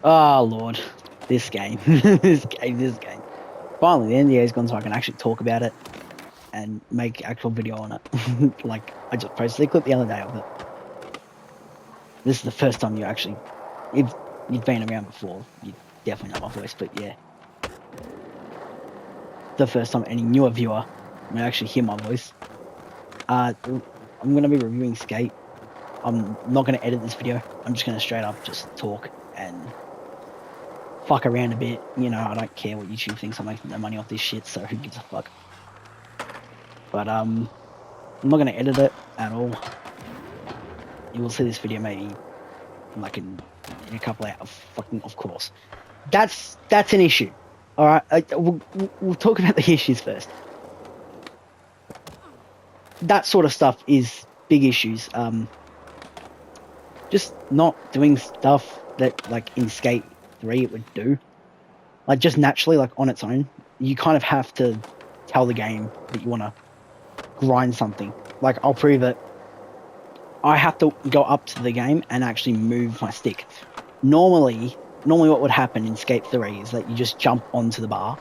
Oh, Lord. This game. This game. Finally, the NDA's gone so I can actually talk about it and make actual video on it. Like, I just posted a clip the other day of it. This is the first time if you've been around before, you definitely know my voice, but yeah. The first time any newer viewer may actually hear my voice. I'm going to be reviewing Skate. I'm not going to edit this video. I'm just going to straight up just talk and fuck around a bit. You know, I don't care what YouTube thinks. I'm making no money off this shit, so who gives a fuck? But I'm not going to edit it at all. You will see this video maybe like in a couple of hours. Fucking, of course. That's an issue. All right, we'll talk about the issues first. That sort of stuff is big issues. Just not doing stuff that, like, in Skate 3 it would do. Like, just naturally, like, on its own. You kind of have to tell the game that you want to grind something. Like, I'll prove it. I have to go up to the game and actually move my stick. Normally what would happen in Skate 3 is that you just jump onto the bar.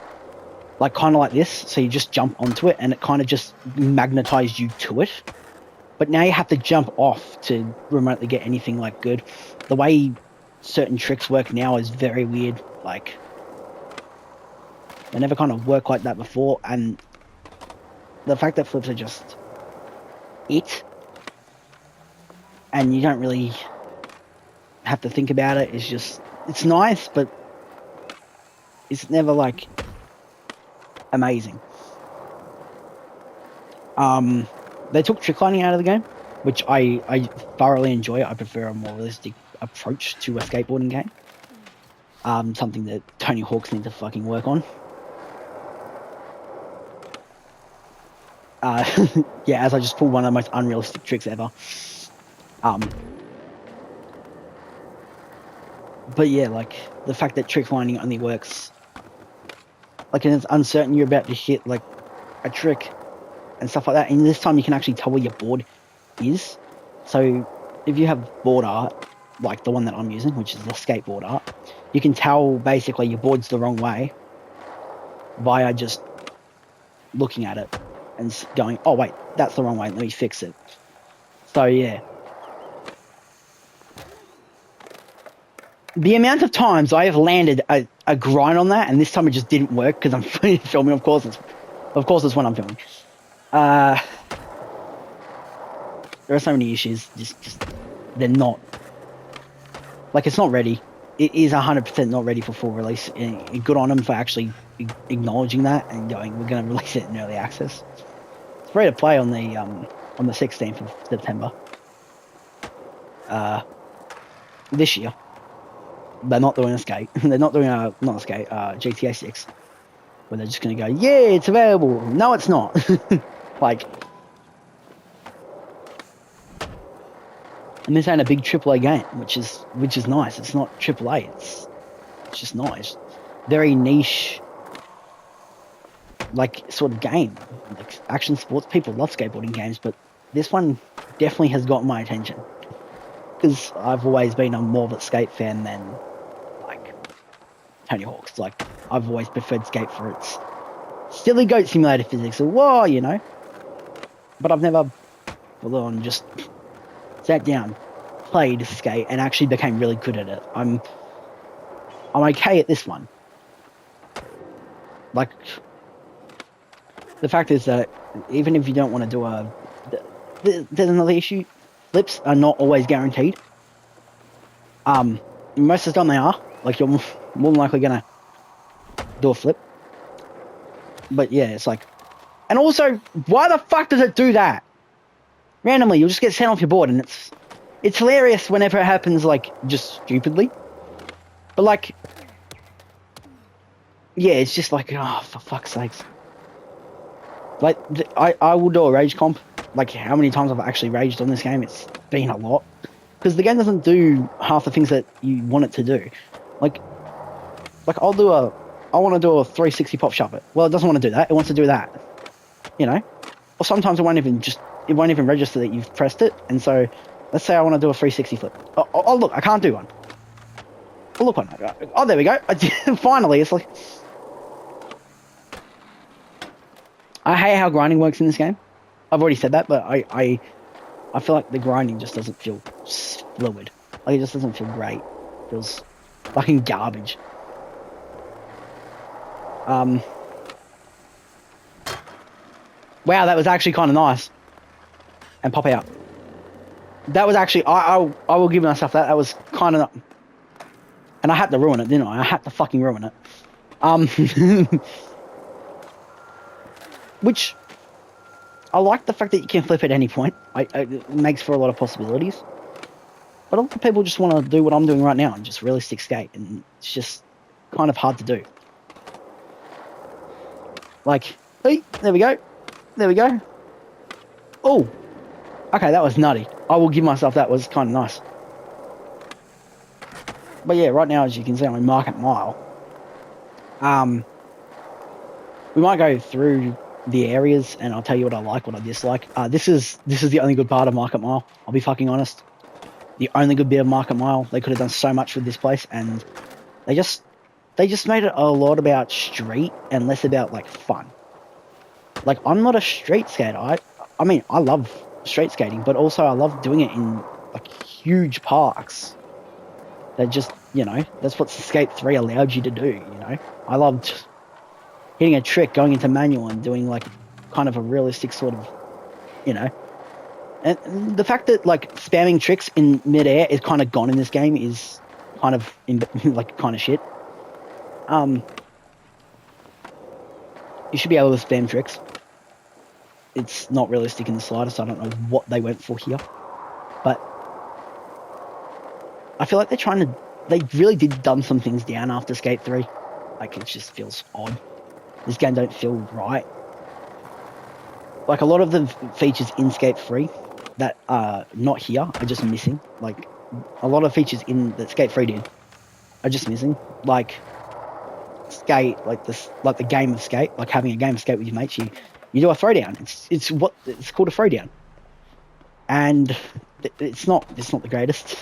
Like, kind of like this. So you just jump onto it and it kind of just magnetizes you to it. But now you have to jump off to remotely get anything, like, good. The way certain tricks work now is very weird. Like, they never kind of worked like that before. And the fact that flips are just it, and you don't really have to think about it, is just, it's nice, but it's never, like, amazing. They took trick lining out of the game, which I thoroughly enjoy. I prefer a more realistic approach to a skateboarding game. Something that Tony Hawk's need to fucking work on. Yeah, as I just pulled one of the most unrealistic tricks ever. But yeah, like, the fact that trick lining only works, like, and it's uncertain you're about to hit, like, a trick and stuff like that, and this time you can actually tell where your board is. So if you have board art, like the one that I'm using, which is the skateboard art, you can tell basically your board's the wrong way via just looking at it and going, oh wait, that's the wrong way, let me fix it. So yeah, the amount of times I have landed a grind on that, and this time it just didn't work because I'm filming. Of course it's when I'm filming. There are so many issues. Just they're not, like, it's not ready. It is 100% not ready for full release. And good on them for actually acknowledging that and going, we're going to release it in early access. It's free to play on the 16th of September. This year. They're not doing a skate. They're not doing GTA 6. Where they're just going to go, yeah, it's available. No, it's not. Like, and this ain't a big AAA game, which is nice. It's not AAA. It's just nice. Very niche, like, sort of game. Like, action sports. People love skateboarding games, but this one definitely has got my attention. Because I've always been a more of a skate fan than, like, Tony Hawk's. Like, I've always preferred skate for its silly goat simulator physics. So, whoa, you know. But I've never full on just sat down, played skate, and actually became really good at it. I'm okay at this one. Like, the fact is that even if you don't want to do there's another issue. Flips are not always guaranteed. Most of the time they are. Like, you're more than likely gonna do a flip. But yeah, it's like, and also, why the fuck does it do that? Randomly, you'll just get sent off your board, and it's hilarious whenever it happens, like, just stupidly. But, like, yeah, it's just like, oh, for fuck's sakes. Like, I will do a rage comp. Like, how many times I've actually raged on this game? It's been a lot. Because the game doesn't do half the things that you want it to do. Like I want to do a 360 pop shuffle. Well, it doesn't want to do that. It wants to do that. You know? Or sometimes it won't even register that you've pressed it. And so, let's say I want to do a 360 flip. Oh, look, I can't do one. Oh, look on that. Oh, there we go. Finally, it's like... I hate how grinding works in this game. I've already said that, but I feel like the grinding just doesn't feel fluid. Like, it just doesn't feel great. It feels fucking garbage. Wow, that was actually kind of nice. And pop out. That was actually... I will give myself that. That was kind of... And I had to ruin it, didn't I? I had to fucking ruin it. Which... I like the fact that you can flip at any point. It makes for a lot of possibilities. But a lot of people just want to do what I'm doing right now and just realistic skate. And it's just kind of hard to do. Like, hey, there we go. There we go. Oh, okay, that was nutty. I will give myself that was kind of nice. But yeah, right now, as you can see, I'm in Market Mile. We might go through the areas, and I'll tell you what I like, what I dislike. This is the only good part of Market Mile. I'll be fucking honest. The only good bit of Market Mile. They could have done so much with this place, and they just made it a lot about street and less about like fun. Like, I'm not a street skater. I mean, I love street skating, but also I love doing it in like huge parks. That just, you know, that's what Skate 3 allowed you to do. You know, I loved hitting a trick, going into manual, and doing like kind of a realistic sort of, you know. And the fact that like spamming tricks in midair is kind of gone in this game is kind of like kind of shit. You should be able to spam tricks. It's not realistic in the slightest. I don't know what they went for here, but I feel like they really did dumb some things down after Skate 3. Like, it just feels odd. This game don't feel right. Like, a lot of the features in Skate 3 that are not here are just missing. Like, a lot of features that Skate 3 did are just missing. Like, Skate, like the game of Skate, like having a game of Skate with your mates, you do a throwdown. It's called a throwdown, and it's not the greatest.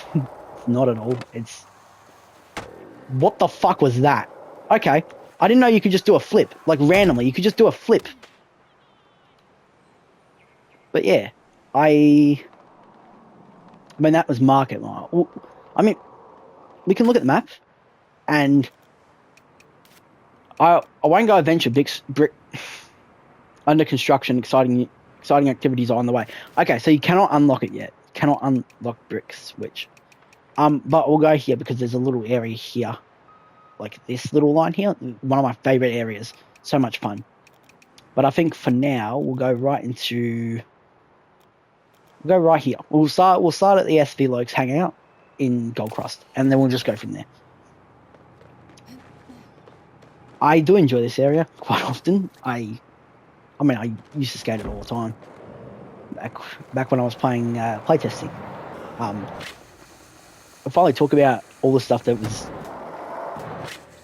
Not at all. It's... What the fuck was that? Okay. I didn't know you could just do a flip. Like, randomly, you could just do a flip. But yeah, I mean, that was Market Mile. I mean, we can look at the map, and I won't go adventure brick under construction, exciting activities are on the way. Okay, so you cannot unlock it yet. Cannot unlock brick switch. But we'll go here because there's a little area here. Like this little line here. One of my favorite areas. So much fun. But I think for now, we'll go right into... We'll go right here. We'll start at the SV Lokes hangout in Goldcrust. And then we'll just go from there. I do enjoy this area quite often. I mean, I used to skate it all the time. Back when I was playing playtesting. I'll finally talk about all the stuff that was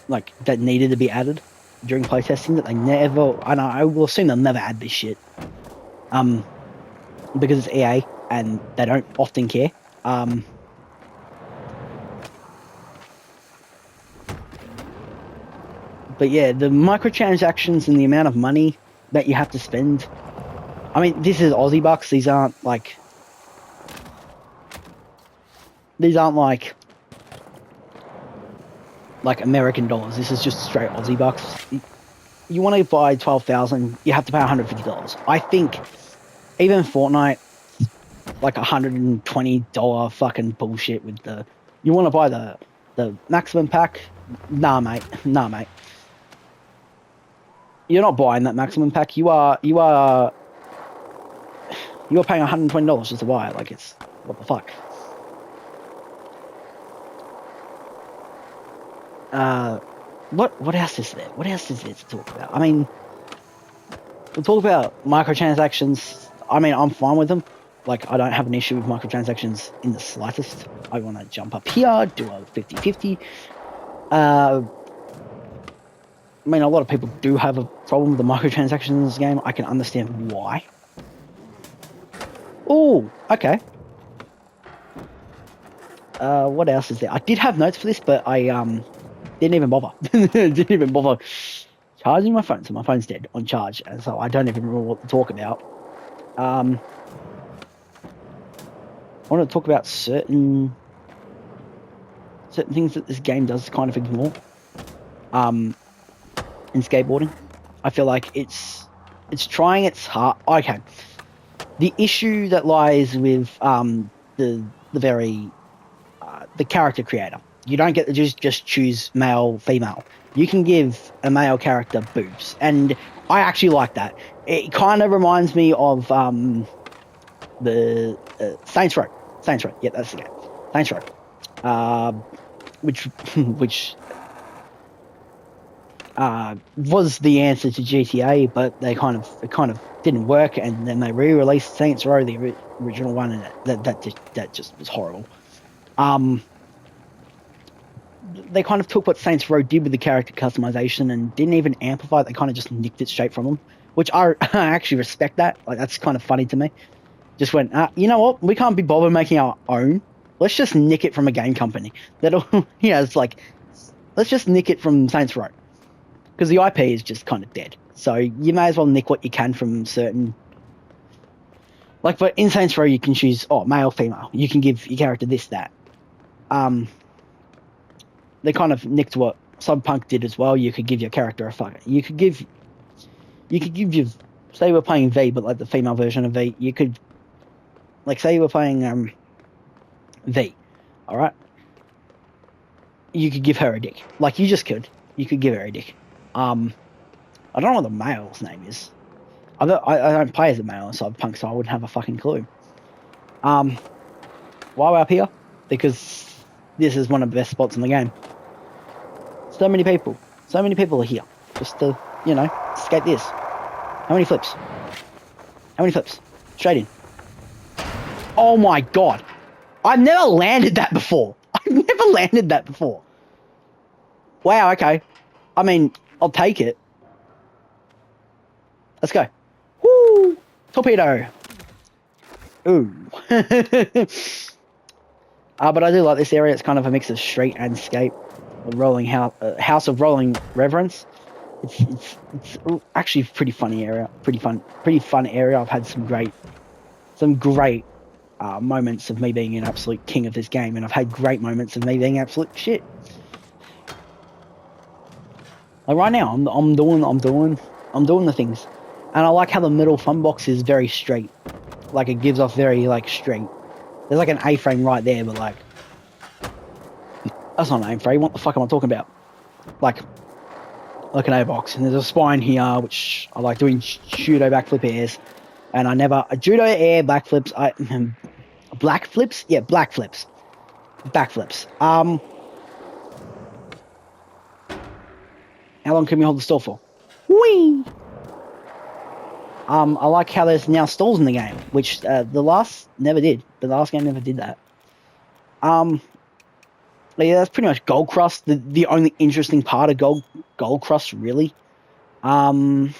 like that needed to be added during playtesting that they never... I will assume they'll never add this shit. Because it's EA and they don't often care. But yeah, the microtransactions and the amount of money that you have to spend. I mean, this is Aussie bucks. These aren't like American dollars. This is just straight Aussie bucks. You want to buy 12,000, you have to pay $150. I think even Fortnite, like $120 fucking bullshit with the... You want to buy the maximum pack? Nah, mate. You're not buying that maximum pack. You are paying $120 just to buy it. Like, it's... What the fuck? What else is there? What else is there to talk about? I mean, we'll talk about microtransactions. I mean, I'm fine with them. Like, I don't have an issue with microtransactions in the slightest. I want to jump up here, do a 50-50. I mean, a lot of people do have a problem with the microtransactions in this game. I can understand why. Oh, okay. What else is there? I did have notes for this, but I didn't even bother. Didn't even bother charging my phone, so my phone's dead on charge, and so I don't even remember what to talk about. I want to talk about certain things that this game does kind of ignore. In skateboarding, I feel like it's trying its hard. Okay, the issue that lies with the very the character creator. You don't get to just choose male, female. You can give a male character boobs, and I actually like that. It kind of reminds me of the Saints Row. Saints Row, yeah, that's the game. Saints Row, which was the answer to GTA, but it kind of didn't work, and then they re-released Saints Row, the original one, and that just was horrible. They kind of took what Saints Row did with the character customization and didn't even amplify it. They kind of just nicked it straight from them, which I actually respect that. Like, that's kind of funny to me. Just went, you know what? We can't be bothered making our own. Let's just nick it from a game company. That'll, it's like, let's just nick it from Saints Row. Because the IP is just kind of dead. So you may as well nick what you can from certain... Like, but in Saints Row, you can choose, male, female. You can give your character this, that. They kind of nicked what Cyberpunk did as well. You could give your character a fuck. You could give your... Say we're playing V, but like the female version of V. You could... Like, say you were playing V, alright? You could give her a dick. Like, you just could. You could give her a dick. I don't know what the male's name is. I don't play as a male in Cyberpunk, so I wouldn't have a fucking clue. Why we're up here? Because this is one of the best spots in the game. So many people are here just to, skate this. How many flips? Straight in. Oh my god. I've never landed that before. Wow, okay. I mean, I'll take it. Let's go. Woo! Torpedo. Ooh. But I do like this area. It's kind of a mix of street and skate. A rolling house of rolling reverence. It's actually a pretty funny area. Pretty fun area. I've had some great moments of me being an absolute king of this game, and I've had great moments of me being absolute shit. Like right now, I'm doing the things, and I like how the middle fun box is very straight. Like, it gives off very straight. There's like an A-frame right there, but like that's not an A-frame. What the fuck am I talking about? Like an A-box, and there's a spine here, which I like doing judo backflip airs, and judo air backflips. Black flips? Yeah, black flips. Backflips. How long can we hold the stall for? Whee! I like how there's now stalls in the game, which the last never did. The last game never did that. Yeah, that's pretty much Gold Crust. The only interesting part of Gold Crust, really. The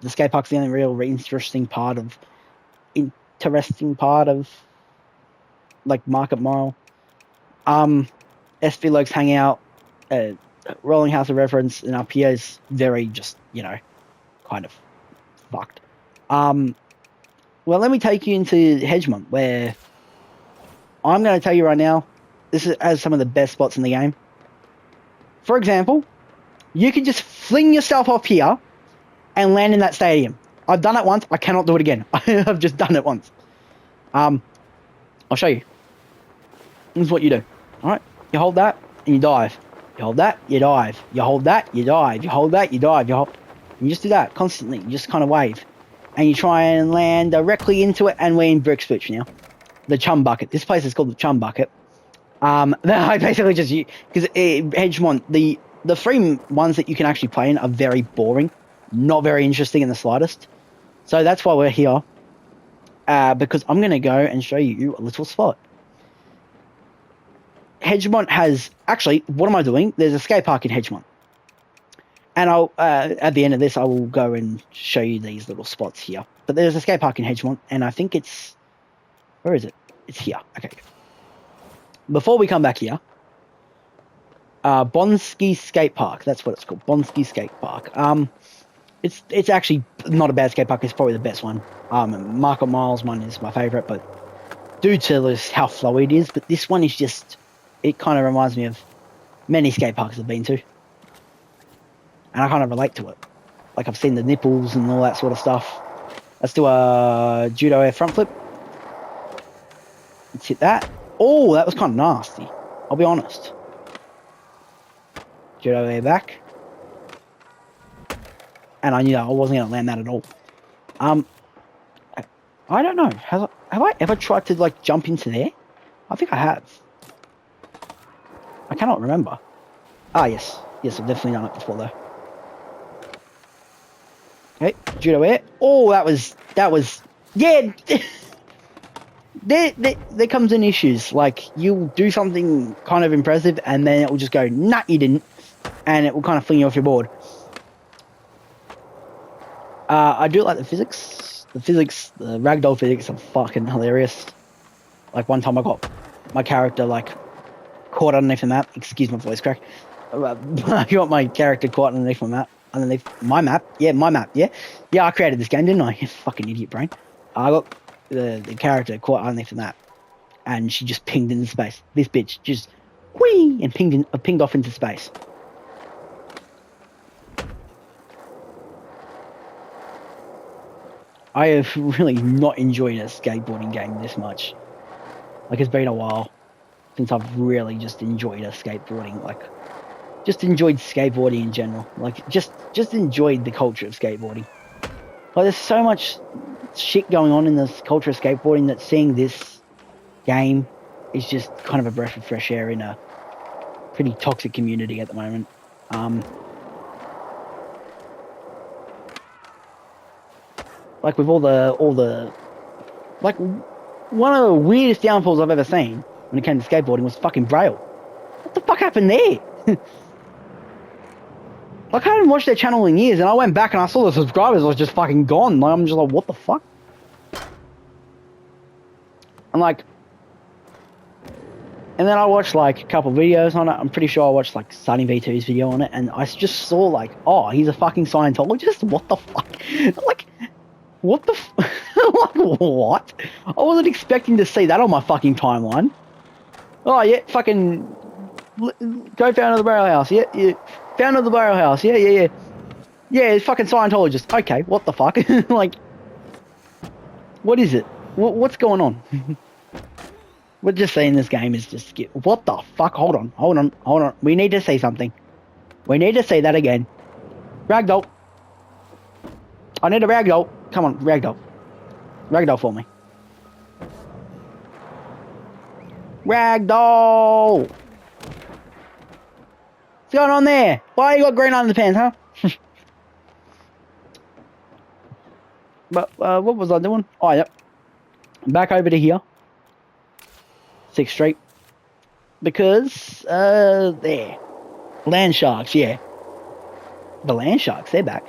skate park's the only real interesting part of like Market Mile. SV Lokes Hangout, Rolling House of Reference, and up here is very just, kind of fucked. Well, let me take you into Hedgemont, where I'm going to tell you right now, this has some of the best spots in the game. For example, you can just fling yourself off here and land in that stadium. I've done it once. I cannot do it again. I've just done it once. I'll show you. This is what you do. Alright? You hold that and you dive. You hold that, you dive. You hold that, you dive. You hold that, you dive. You just do that constantly. You just kind of wave. And you try and land directly into it, and we're in Brixbridge now. The Chum Bucket. This place is called the Chum Bucket. I basically just... Because Hedgemont, the three ones that you can actually play in are very boring. Not very interesting in the slightest. So that's why we're here. Because I'm going to go and show you a little spot. Hedgemont has... Actually, what am I doing? There's a skate park in Hedgemont. And I'll at the end of this, I will go and show you these little spots here. But there's a skate park in Hedgemont, and I think it's... Where is it? It's here. Okay. before we come back here, Bonsky Skate Park. That's what it's called. Bonsky Skate Park. It's actually not a bad skate park. It's probably the best one. Market Miles one is my favorite, but due to this, how flowy it is. But this one is just, it kind of reminds me of many skate parks I've been to, and I kind of relate to it. Like I've seen the nipples and all that sort of stuff. Let's do a judo air front flip. Let's hit that. Oh, that was kind of nasty. I'll be honest. Judo air back. And I knew that I wasn't going to land that at all. I don't know. Have I ever tried to like jump into there? I think I have. I cannot remember. Ah, yes. Yes, I've definitely done it before though. Okay, judo air. Oh, that was, yeah. There comes in issues. Like, you'll do something kind of impressive and then it will just go, nah, you didn't. And it will kind of fling you off your board. I do like the physics. The ragdoll physics are fucking hilarious. Like, one time I got my character, like, caught underneath the map. Excuse my voice crack. I got my character caught underneath my map. Yeah, my map, yeah. Yeah, I created this game, didn't I? You fucking idiot brain. I got the character caught underneath the map. And she just pinged into space. This bitch just, whee, and pinged off into space. I have really not enjoyed a skateboarding game this much. Like, it's been a while since I've really just enjoyed a skateboarding, like, just enjoyed skateboarding in general. Like, just enjoyed the culture of skateboarding. Like, there's so much shit going on in this culture of skateboarding that seeing this game is just kind of a breath of fresh air in a pretty toxic community at the moment. Like, with all the, like, one of the weirdest downfalls I've ever seen when it came to skateboarding was fucking Braille. What the fuck happened there? Like, I hadn't watched their channel in years, and I went back and I saw the subscribers was just fucking gone. Like, I'm just like, what the fuck? And then I watched, like, a couple of videos on it. I'm pretty sure I watched, like, Sunny V2's video on it, and I just saw, like, oh, he's a fucking Scientologist? What the fuck? Like, what the like, what? I wasn't expecting to see that on my fucking timeline. Oh, yeah, fucking go founder of the Barrel House. Yeah. Founder of the Barrel House. Yeah. Yeah, it's fucking Scientologist. Okay, what the fuck? Like, what is it? What's going on? We're just saying this game is just... What the fuck? Hold on. We need to say something. We need to say that again. Ragdoll. I need a ragdoll. Come on, ragdoll. Ragdoll for me. Ragdoll! What's going on there? Why you got green underpants, huh? But, what was I doing? Oh, yep. Back over to here. 6th Street. Because, there. Land Sharks, yeah. The Land Sharks, they're back.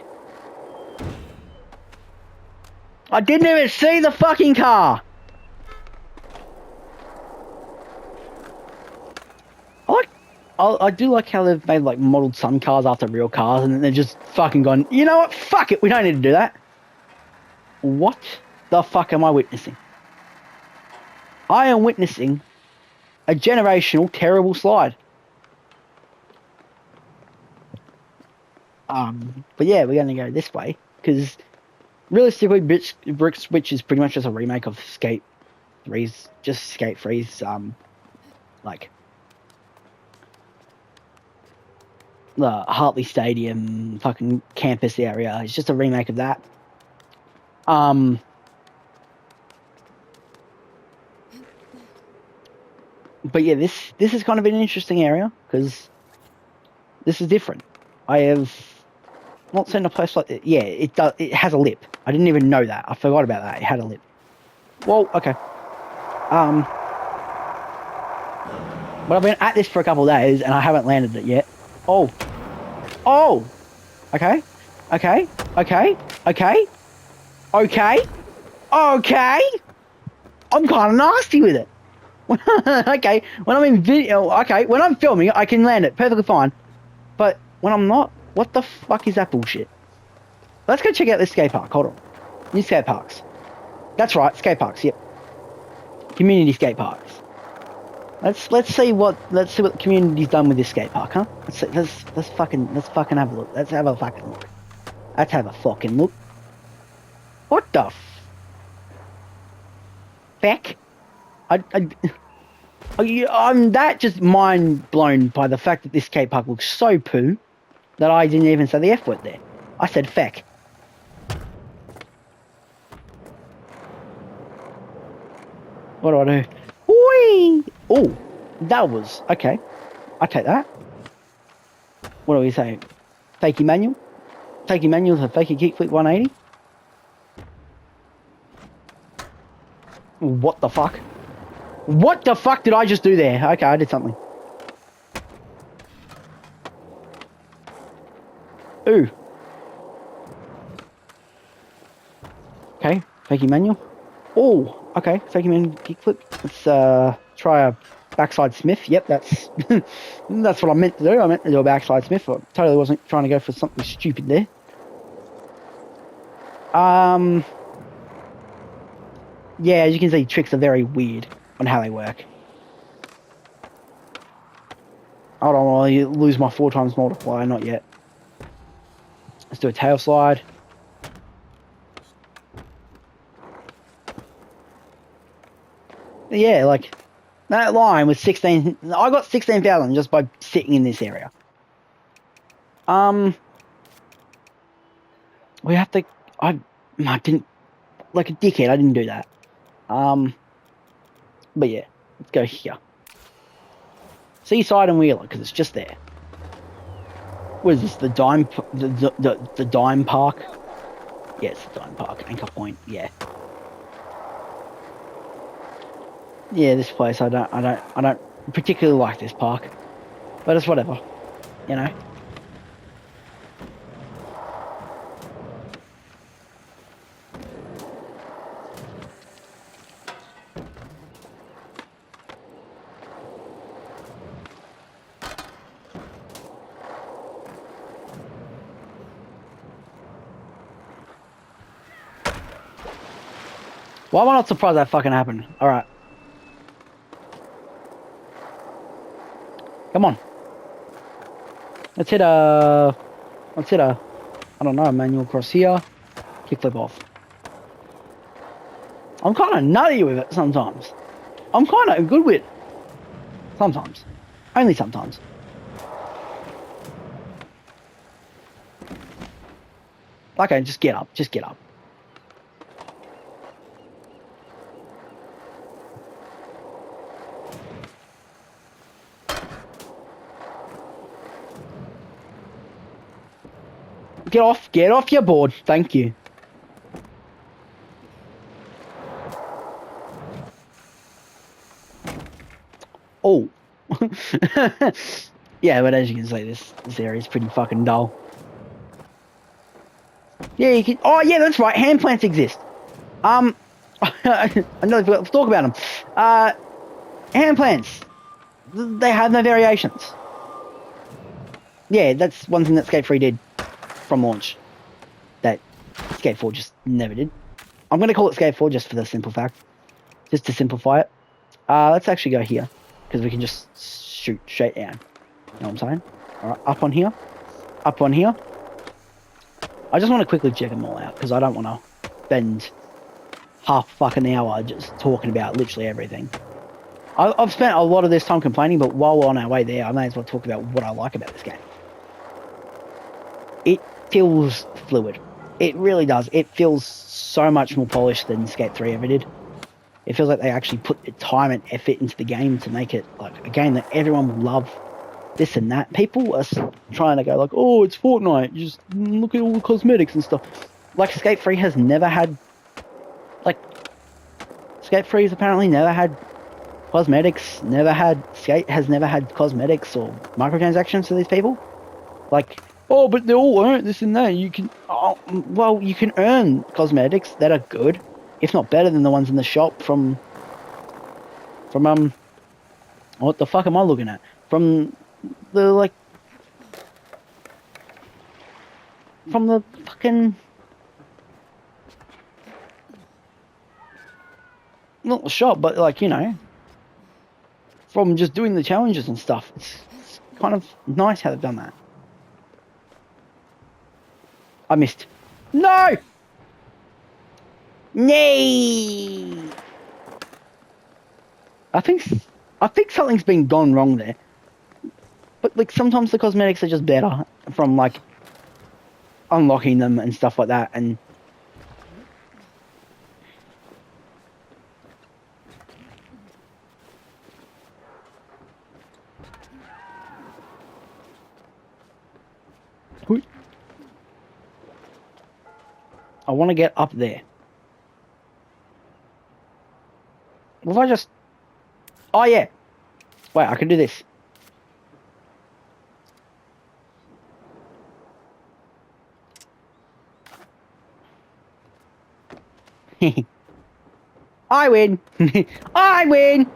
I didn't even see the fucking car! I do like how they've made, like, modelled some cars after real cars, and then they've just fucking gone, you know what, fuck it, we don't need to do that. What the fuck am I witnessing? I am witnessing a generational terrible slide. But yeah, we're gonna go this way, because realistically, Brick Switch is pretty much just a remake of Skate 3's, just Skate 3's, like, the Hartley Stadium fucking campus area. It's just a remake of that. But yeah, this is kind of an interesting area because this is different. I have not seen a place like it. Yeah, it does. It has a lip. I didn't even know that. I forgot about that. It had a lip. Well, okay. But I've been at this for a couple of days and I haven't landed it yet. Oh. Okay. I'm kind of nasty with it. Okay, when I'm in video, okay, when I'm filming, I can land it perfectly fine. But when I'm not, what the fuck is that bullshit? Let's go check out this skate park. Hold on. New skate parks. That's right, skate parks. Yep. Community skate parks. Let's see what the community's done with this skate park, huh? Let's fucking have a look. Let's have a fucking look. Let's have a fucking look. What the feck? I'm that just mind blown by the fact that this skate park looks so poo that I didn't even say the F word there. I said feck. What do I do? Whee! Oh, that was okay. I take that. What do we say? Fakie manual? Fakie manual to fakie kickflip 180? What the fuck? What the fuck did I just do there? Okay, I did something. Ooh. Okay, fakie manual. Oh, okay, fakie manual kickflip. Let's try a backside Smith. Yep, that's that's what I meant to do. I meant to do a backside Smith. I totally wasn't trying to go for something stupid there. Yeah, as you can see, tricks are very weird on how they work. Hold on, while you lose my 4 times multiplier, not yet. Let's do a tail slide. Yeah, like that line was 16. I got 16,000 just by sitting in this area. We have to. I didn't, like a dickhead. I didn't do that. But yeah, let's go here. Seaside and Wheeler, because it's just there. What is this? The Dime Park? Yeah, it's the Dime Park. Anchor Point. Yeah. Yeah, this place I don't particularly like this park, but it's whatever, you know. Why am I not surprised that fucking happened? All right. Come on. Let's hit a, I don't know, a manual cross here. Kickflip off. I'm kind of nutty with it sometimes. I'm kind of good with it. Sometimes. Only sometimes. Okay, just get up. Just get up. Get off your board. Thank you. Oh. Yeah, but as you can see, this area is pretty fucking dull. Yeah, you can. Oh, yeah, that's right. Hand plants exist. I know I forgot to talk about them. Hand plants. They have no variations. Yeah, that's one thing that Skate 3 did from launch that Skate 4 just never did. I'm going to call it Skate 4 just for the simple fact. Just to simplify it. Let's actually go here, because we can just shoot straight down. You know what I'm saying? Alright, up on here. Up on here. I just want to quickly check them all out, because I don't want to spend half fucking hour just talking about literally everything. I've spent a lot of this time complaining, but while we're on our way there, I may as well talk about what I like about this game. It feels fluid. It really does. It feels so much more polished than Skate 3 ever did. It feels like they actually put the time and effort into the game to make it like a game that everyone will love. This and that. People are trying to go like, oh, it's Fortnite. Just look at all the cosmetics and stuff. Like Skate 3 has never had, like, Skate 3 has apparently never had cosmetics. Skate has never had cosmetics or microtransactions for these people. Like, oh, but they all earn this and that. You can, oh, well, you can earn cosmetics that are good, if not better than the ones in the shop from What the fuck am I looking at? From the, like... From the fucking... Not the shop, but, like, you know... From just doing the challenges and stuff. It's kind of nice how they've done that. I missed. No! Nay! I think something's been gone wrong there. But, like, sometimes the cosmetics are just better from, like, unlocking them and stuff like that, and... I want to get up there. What if I just... Oh, yeah. Wait, I can do this. I win. I win.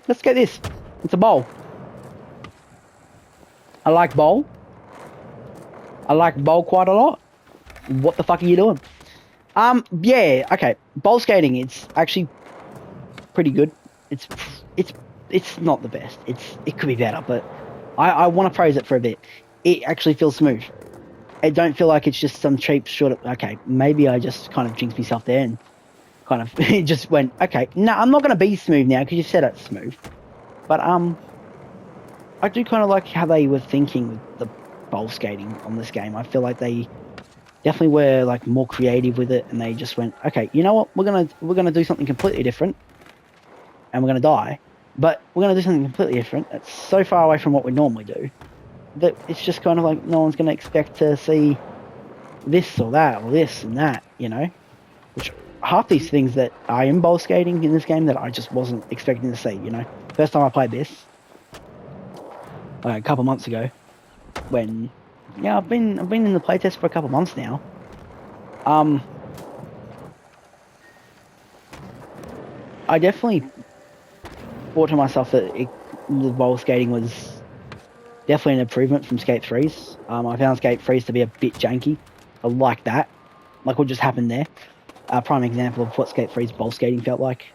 Let's get this. It's a bowl. I like bowl. I like bowl quite a lot. What the fuck are you doing? Yeah, okay. Bowl skating, it's actually pretty good. It's not the best. It could be better, but I want to praise it for a bit. It actually feels smooth. I don't feel like it's just some cheap short of, okay, maybe I just kind of jinxed myself there and kind of it just went, okay, no, I'm not going to be smooth now because you said it's smooth. But I do kind of like how they were thinking with the bowl skating on this game. I feel like they definitely were like more creative with it, and they just went, okay, you know what, we're gonna do something completely different, and we're gonna die, but we're gonna do something completely different. It's so far away from what we normally do that it's just kind of like no one's gonna expect to see this or that or this and that, you know. Which half these things that are in bowl skating in this game that I just wasn't expecting to see, you know. First time I played this, a couple months ago, when I've been in the playtest for a couple months now. I definitely thought to myself that the bowl skating was definitely an improvement from Skate 3's. I found Skate 3's to be a bit janky. I like that, like what just happened there. Prime example of what Skate 3's bowl skating felt like.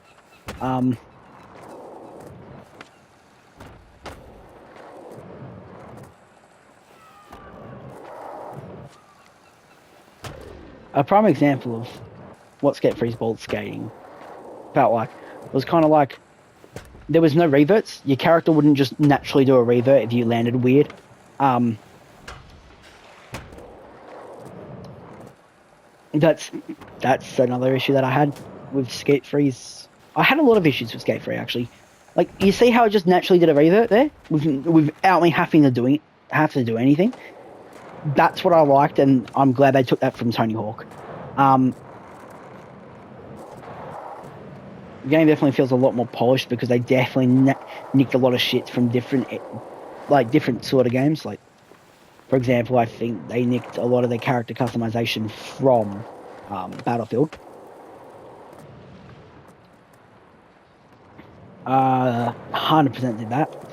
A prime example of what Skate 3's bowl skating felt like was kind of like there was no reverts. Your character wouldn't just naturally do a revert if you landed weird. That's another issue that I had with Skate 3's. I had a lot of issues with Skate 3 actually. Like, you see how it just naturally did a revert there without me having to do anything. That's what I liked, and I'm glad they took that from Tony Hawk. The game definitely feels a lot more polished because they definitely nicked a lot of shit from different sort of games. Like, for example, I think they nicked a lot of their character customization from Battlefield. 100% did that.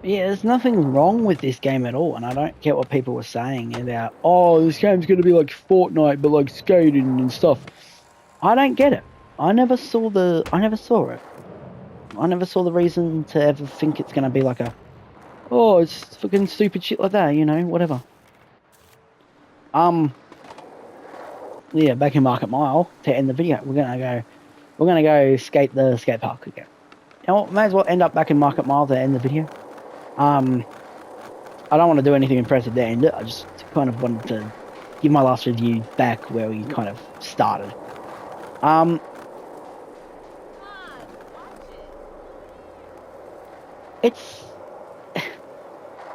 Yeah, there's nothing wrong with this game at all, and I don't get what people were saying about, oh, this game's going to be like Fortnite, but like skating and stuff. I don't get it. I never saw it. I never saw the reason to ever think it's going to be like it's fucking stupid shit like that, you know, whatever. Yeah, back in Market Mile, to end the video, we're gonna go skate the skate park again. You know what, may as well end up back in Market Mile to end the video. I don't want to do anything impressive to end it. I just kind of wanted to give my last review back where we kind of started. It's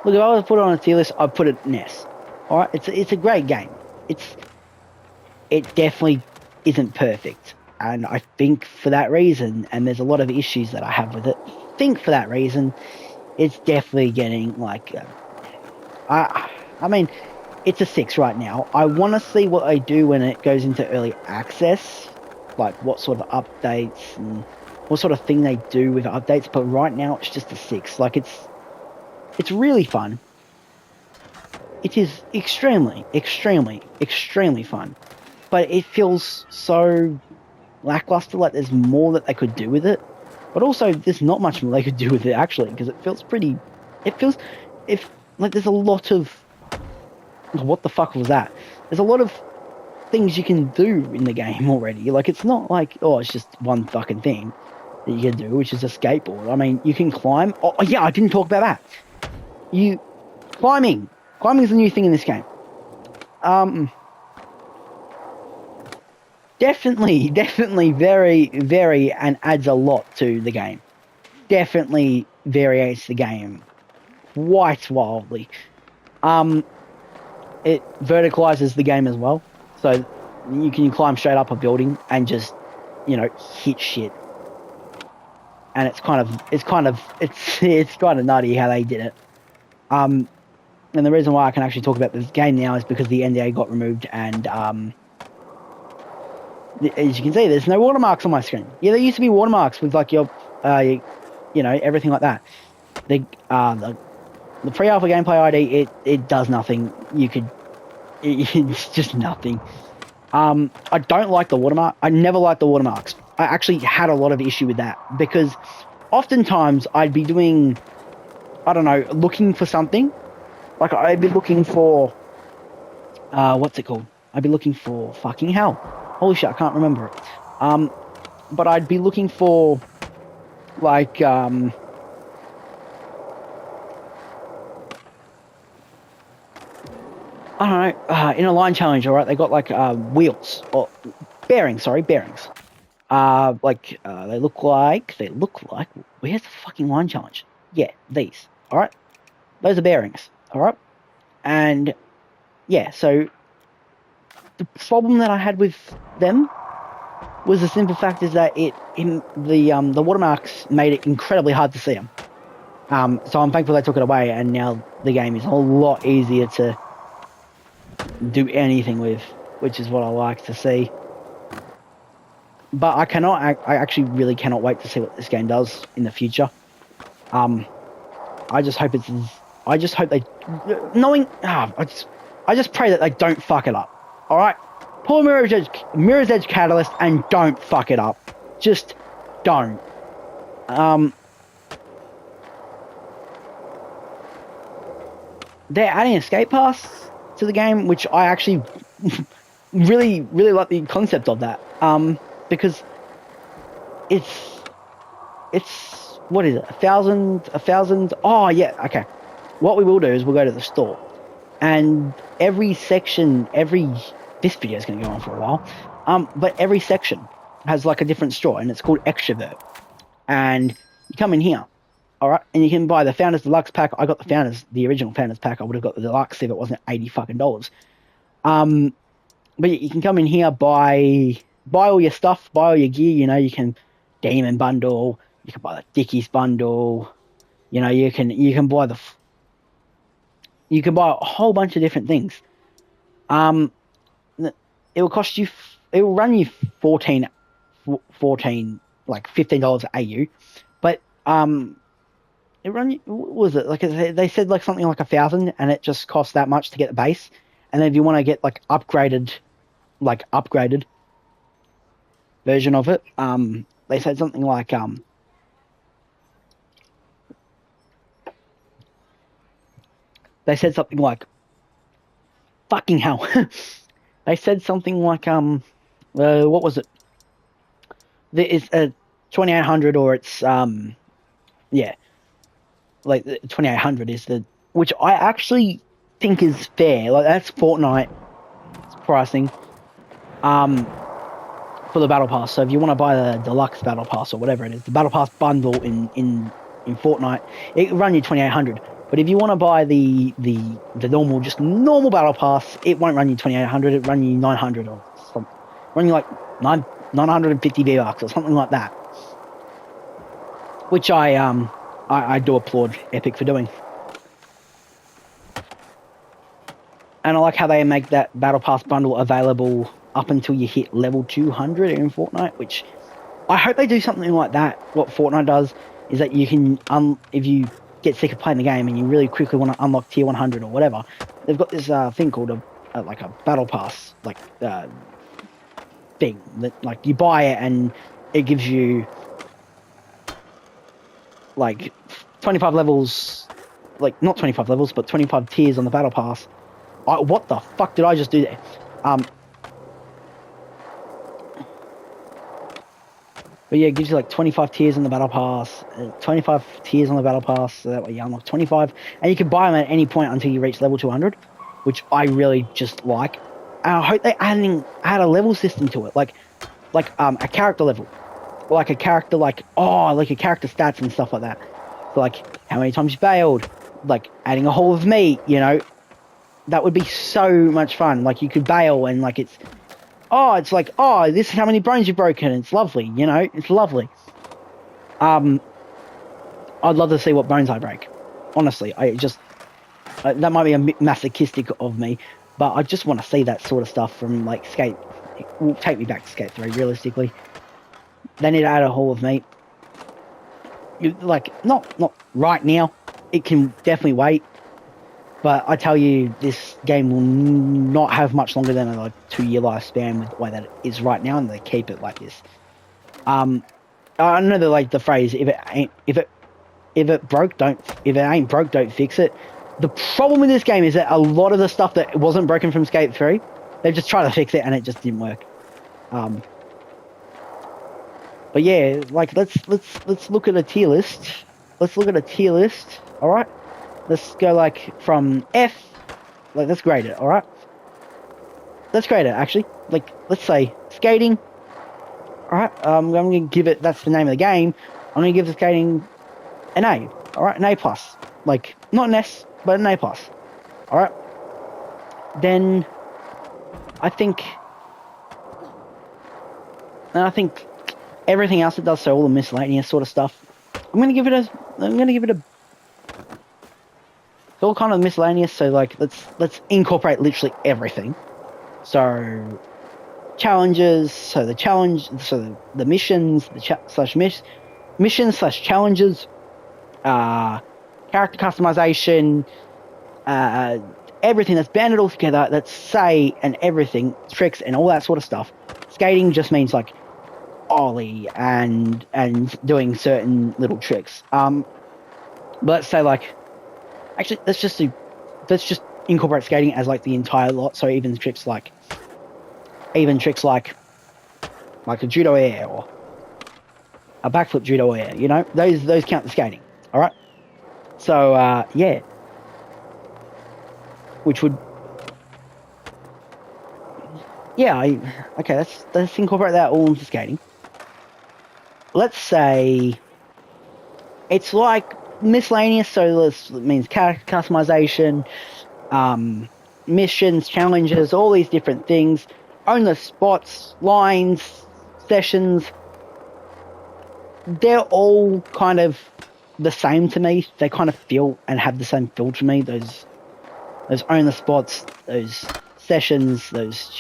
look, if I was to put it on a tier list, I'd put it in S. All right, it's a great game. It definitely isn't perfect. And I think for that reason, and there's a lot of issues that I have with it, I think for that reason, it's definitely getting like, I mean, it's a 6 right now. I want to see what they do when it goes into early access, like what sort of updates and what sort of thing they do with updates. But right now, it's just a 6. Like it's really fun. It is extremely, extremely, extremely fun. But it feels so lackluster. Like there's more that they could do with it. But also, there's not much more they could do with it actually, because it feels pretty. It feels, if like there's a lot of. What the fuck was that? There's a lot of things you can do in the game already. Like it's not like, oh, it's just one fucking thing that you can do, which is a skateboard. I mean, you can climb. Oh yeah, I didn't talk about that. Climbing is a new thing in this game. Definitely very, very, and adds a lot to the game. Definitely varies the game quite wildly. It verticalizes the game as well, so you can climb straight up a building and just, hit shit. And it's kind of nutty how they did it. And the reason why I can actually talk about this game now is because the NDA got removed, and as you can see, there's no watermarks on my screen. Yeah, there used to be watermarks with like your, everything like that. The pre-alpha gameplay ID, it does nothing. It's just nothing. I don't like the watermark. I never liked the watermarks. I actually had a lot of issue with that, because oftentimes I'd be doing, looking for something. Like I'd be looking for, what's it called? I'd be looking for fucking hell. Holy shit, I can't remember it. But I'd be looking for, like, I don't know, in a line challenge, alright, they got like wheels, or bearings. They look like, where's the fucking line challenge? Yeah, these, alright? Those are bearings, alright? And, yeah, so, the problem that I had with them was the simple fact is that the watermarks made it incredibly hard to see them. So I'm thankful they took it away, and now the game is a lot easier to do anything with, which is what I like to see. But I actually really cannot wait to see what this game does in the future. I just hope I just pray that they don't fuck it up. Alright? Pull Mirror's Edge Catalyst and don't fuck it up. Just don't. They're adding a skate pass to the game, which I actually really, really like the concept of that. Because it's what is it? 1,000? Oh yeah, okay. What we will do is we'll go to the store, and every section, this video is going to go on for a while. But every section has like a different store, and it's called Extrovert. And you come in here, all right, and you can buy the Founders Deluxe pack. I got the original Founders pack. I would have got the Deluxe if it wasn't $80 fucking. But you can come in here, buy all your stuff, buy all your gear. You can Demon bundle, you can buy the Dickies bundle. You can buy you can buy a whole bunch of different things. It will run you $14, like $15 AU, but it run you, what was it, like they said like something like 1,000, and it just costs that much to get the base. And then if you want to get like upgraded version of it, they said something like fucking hell. They said something like what was it? There is a 2,800, or it's like 2,800 is which I actually think is fair. Like that's Fortnite pricing for the battle pass. So if you want to buy the deluxe battle pass or whatever it is, the battle pass bundle in Fortnite, it will run you 2,800. But if you want to buy the normal battle pass, it won't run you 2,800. It run you 900 or something. running like 950 V-Bucks or something like that, which I do applaud Epic for doing. And I like how they make that Battle Pass bundle available up until you hit level 200 in Fortnite, which I hope they do something like that. What Fortnite does is that you can, if you get sick of playing the game and you really quickly want to unlock tier 100 or whatever, they've got this thing called like a Battle Pass, like thing that like you buy it and it gives you like 25 levels, like not 25 levels, but 25 tiers on the Battle Pass. What the fuck did I just do there? But yeah, it gives you like 25 tiers on the Battle Pass, 25 tiers on the Battle Pass, so that way you unlock 25, and you can buy them at any point until you reach level 200, which I really just like. And I hope they add a level system to it, like a character level, like a character like a character stats and stuff like that. So like how many times you bailed, like adding a haul of meat, you know. That would be so much fun. Like you could bail and like it's like, this is how many bones you've broken. It's lovely, you know, it's lovely. I'd love to see what bones I break. Honestly, that might be a masochistic of me, but I just want to see that sort of stuff from like Skate. It will take me back to Skate 3, realistically. They need to add a haul of meat. Like, not right now. It can definitely wait. But I tell you, this game will not have much longer than a like 2-year lifespan with the way that it is right now, and they keep it like this. I know that like the phrase, if it ain't broke, don't fix it. The problem with this game is that a lot of the stuff that wasn't broken from Skate 3, they've just tried to fix it and it just didn't work. But yeah, like let's look at a tier list. Let's look at a tier list. All right. Let's go like from F, like let's grade it, alright? Let's grade it actually. Like let's say skating. Alright, I'm gonna give it, that's the name of the game. I'm gonna give the skating an A, alright, an A plus. Like not an S, but an A plus. Alright. Then I think everything else it does, so all the miscellaneous sort of stuff, I'm gonna give it a all kind of miscellaneous, so like let's incorporate literally everything. So challenges, so the missions, missions / challenges, character customization, everything that's banded all together, let's say, and everything, tricks and all that sort of stuff. Skating just means like ollie and doing certain little tricks. But let's say like, actually, let's just incorporate skating as like the entire lot. So even tricks like a judo air or a backflip judo air, you know, those count the skating. All right. So yeah, which would okay. Let's incorporate that all into skating. Let's say it's like miscellaneous, so this means character customization, missions, challenges, all these different things. Own the spots, lines, sessions. They're all kind of the same to me. They kind of feel and have the same feel to me. Those own the spots, those sessions, those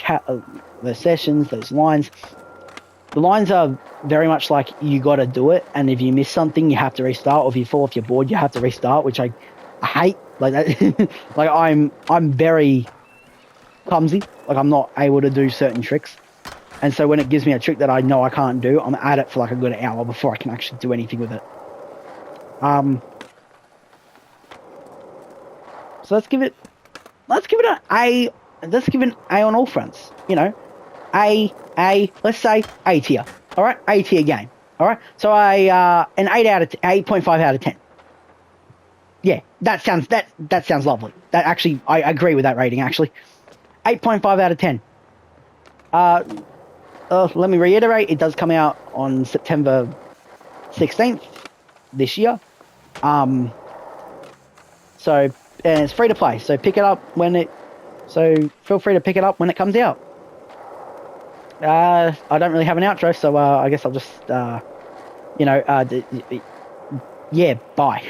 sessions, those lines. The lines are very much like you got to do it, and if you miss something, you have to restart. Or if you fall off your board, you have to restart, which I hate. Like that, like I'm very clumsy. Like I'm not able to do certain tricks, and so when it gives me a trick that I know I can't do, I'm at it for like a good hour before I can actually do anything with it. So let's give it an A. Let's give it an A on all fronts. You know, let's say A tier. All right, A tier game. All right, so an 8.5 out of 10. Yeah, that sounds lovely. That actually, I agree with that rating. Actually, 8.5 out of 10. Let me reiterate. It does come out on September 16th this year. So and it's free to play. So pick it up when it. So feel free to pick it up when it comes out. I don't really have an outro, so I guess I'll just, yeah, bye.